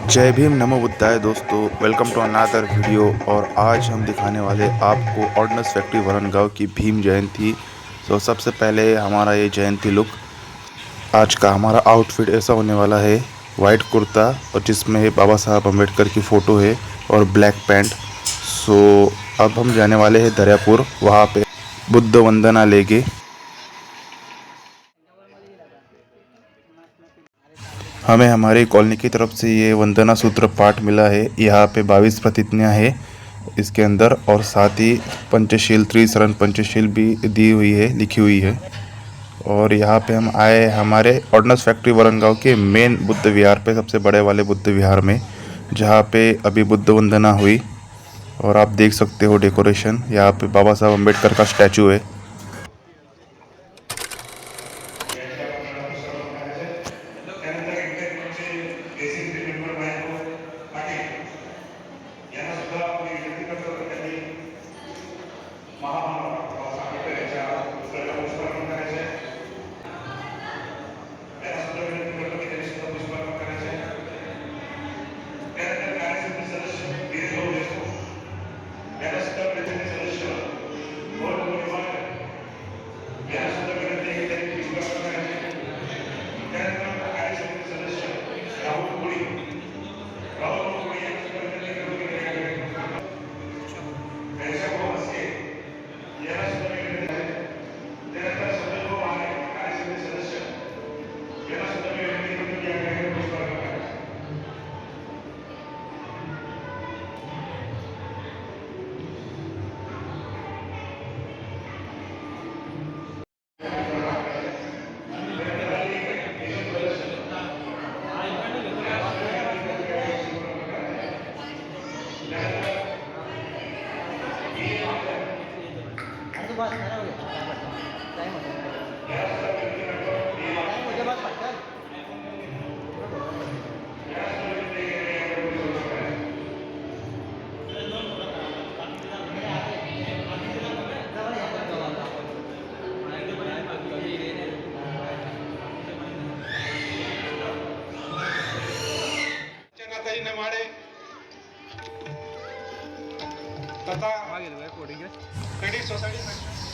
जय भीम नमो बुद्धाय दोस्तों, welcome to another video. और आज हम दिखाने वाले आपको ऑर्डिनेंस फैक्ट्री वरणगांव की भीम जयंती। तो सबसे पहले हमारा ये जयंती लुक, आज का हमारा आउटफिट ऐसा होने वाला है। वाइट कुर्ता और जिसमें बाबा साहब अम्बेडकर की फ़ोटो है और ब्लैक पैंट। सो अब हम जाने वाले हैं दरियापुर, वहाँ पे बुद्ध वंदना लेके। हमें हमारी कॉलोनी की तरफ से ये वंदना सूत्र पाठ मिला है। यहाँ पे 22 प्रतिज्ञा है इसके अंदर, और साथ ही पंचशील, त्रिशरण पंचशील भी दी हुई है, लिखी हुई है। और यहाँ पे हम आए हमारे ऑर्डिनेंस फैक्ट्री वरणगांव के मेन बुद्ध विहार पे, सबसे बड़े वाले बुद्ध विहार में, जहाँ पे अभी बुद्ध वंदना हुई। और आप देख सकते हो डेकोरेशन, यहाँ पे बाबा साहब अम्बेडकर का स्टैचू है।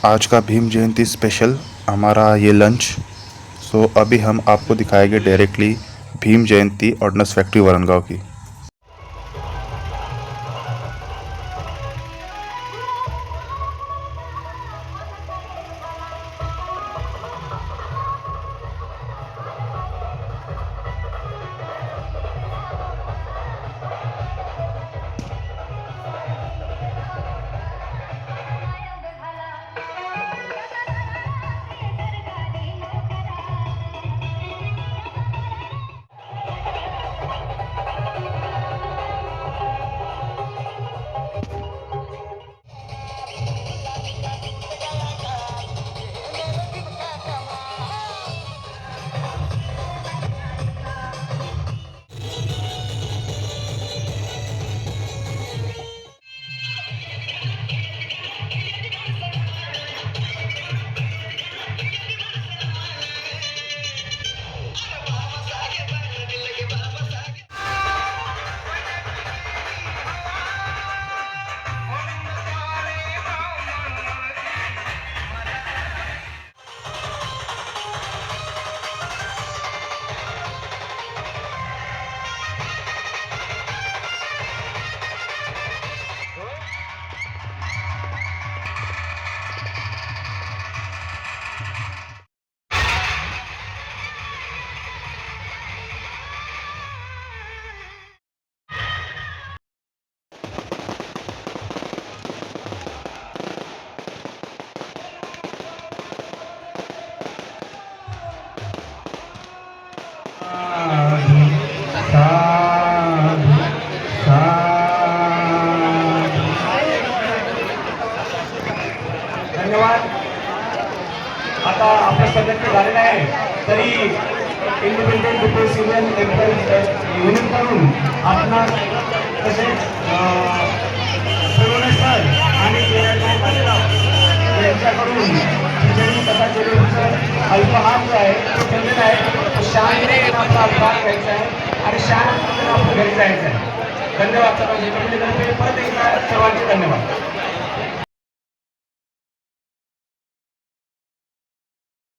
आज का भीम जयंती स्पेशल हमारा ये लंच। सो अभी हम आपको दिखाएंगे directly Bhim Jayanti ordnance factory वरणगांव की। धन्यवाद। आता आपल्या सगळ्यांचे झालेलं आहे, तरी independent people civil employees unit करून आपला तसेच सर आणि यांच्याकडून खिचडी तथा जेवणाचं अल्पहार जो आहे तो ठेवलेला आहे, शांतपणे आपला अल्पहार घ्यायचा आहे. आणि आणि शांत आपण घरी जायचं आहे. धन्यवाद सर्वांचे. परत एकदा सर्वांचे धन्यवाद.